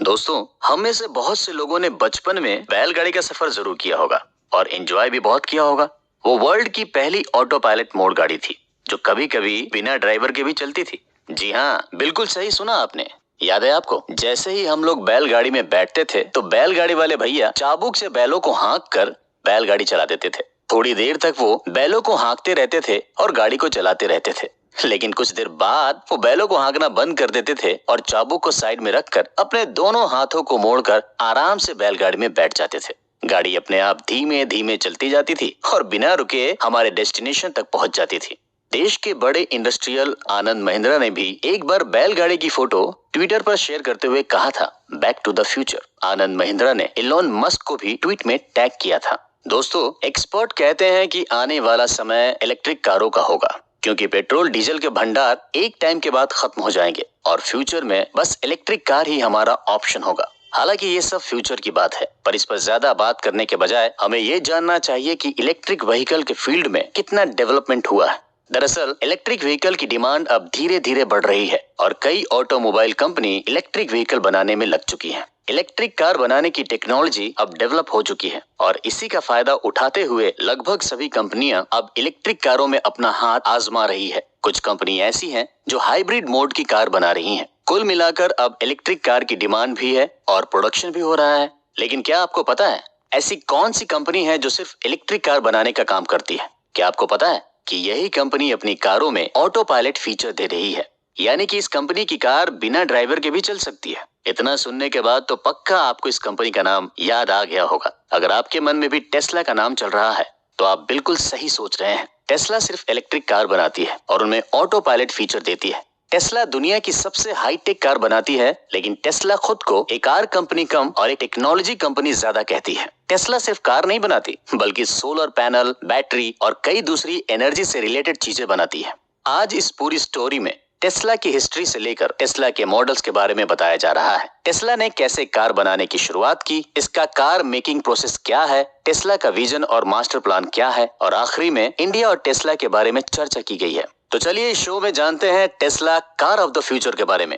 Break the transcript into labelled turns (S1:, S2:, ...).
S1: दोस्तों, हम में से बहुत से लोगों ने बचपन में बैलगाड़ी का सफर जरूर किया होगा और एंजॉय भी बहुत किया होगा। वो वर्ल्ड की पहली ऑटो पायलट मोड गाड़ी थी जो कभी कभी बिना ड्राइवर के भी चलती थी। जी हाँ, बिल्कुल सही सुना आपने। याद है आपको, जैसे ही हम लोग बैलगाड़ी में बैठते थे तो बैलगाड़ी वाले भैया चाबुक से बैलों को हाँक कर बैलगाड़ी चला देते थे। थोड़ी देर तक वो बैलों को हाँकते रहते थे और गाड़ी को चलाते रहते थे, लेकिन कुछ देर बाद वो बैलों को हाँकना बंद कर देते थे और चाबुक को साइड में रखकर अपने दोनों हाथों को मोड़कर आराम से बैलगाड़ी में बैठ जाते थे। गाड़ी अपने आप धीमे धीमे चलती जाती थी और बिना रुके हमारे डेस्टिनेशन तक पहुंच जाती थी। देश के बड़े इंडस्ट्रियल आनंद महिंद्रा ने भी एक बार बैलगाड़ी की फोटो ट्विटर पर शेयर करते हुए कहा था, back to the future. Anand Mahindra ने एलोन मस्क को भी ट्वीट में टैग किया था। दोस्तों, एक्सपर्ट कहते हैं कि आने वाला समय इलेक्ट्रिक कारों का होगा, क्योंकि पेट्रोल डीजल के भंडार एक टाइम के बाद खत्म हो जाएंगे और फ्यूचर में बस इलेक्ट्रिक कार ही हमारा ऑप्शन होगा। हालांकि ये सब फ्यूचर की बात है, पर इस पर ज्यादा बात करने के बजाय हमें ये जानना चाहिए कि इलेक्ट्रिक व्हीकल के फील्ड में कितना डेवलपमेंट हुआ है। दरअसल इलेक्ट्रिक व्हीकल की डिमांड अब धीरे धीरे बढ़ रही है और कई ऑटोमोबाइल कंपनी इलेक्ट्रिक व्हीकल बनाने में लग चुकी हैं। इलेक्ट्रिक कार बनाने की टेक्नोलॉजी अब डेवलप हो चुकी है और इसी का फायदा उठाते हुए लगभग सभी कंपनियां अब इलेक्ट्रिक कारों में अपना हाथ आजमा रही है। कुछ कंपनी ऐसी हैं जो हाइब्रिड मोड की कार बना रही हैं। कुल मिलाकर अब इलेक्ट्रिक कार की डिमांड भी है और प्रोडक्शन भी हो रहा है। लेकिन क्या आपको पता है ऐसी कौन सी कंपनी है जो सिर्फ इलेक्ट्रिक कार बनाने का काम करती है? क्या आपको पता है कि यही कंपनी अपनी कारों में ऑटो पायलट फीचर दे रही है, यानी कि इस कंपनी की कार बिना ड्राइवर के भी चल सकती है। इतना सुनने के बाद तो पक्का आपको इस कंपनी का नाम याद आ गया होगा। अगर आपके मन में भी टेस्ला का नाम चल रहा है तो आप बिल्कुल सही सोच रहे हैं। टेस्ला सिर्फ इलेक्ट्रिक कार बनाती है और उनमें ऑटो पायलट फीचर देती है। टेस्ला दुनिया की सबसे हाईटेक कार बनाती है, लेकिन टेस्ला खुद को एक कार कंपनी कम और एक टेक्नोलॉजी कंपनी ज्यादा कहती है। टेस्ला सिर्फ कार नहीं बनाती, बल्कि सोलर पैनल, बैटरी और कई दूसरी एनर्जी से रिलेटेड चीजें बनाती है। आज इस पूरी स्टोरी में टेस्ला की हिस्ट्री से लेकर टेस्ला के मॉडल्स के बारे में बताया जा रहा है। टेस्ला ने कैसे कार बनाने की शुरुआत की, इसका कार मेकिंग प्रोसेस क्या है, टेस्ला का विजन और मास्टर प्लान क्या है, और आखिरी में इंडिया और टेस्ला के बारे में चर्चा की गई है। तो चलिए इस शो में जानते हैं Tesla car of the future के बारे में।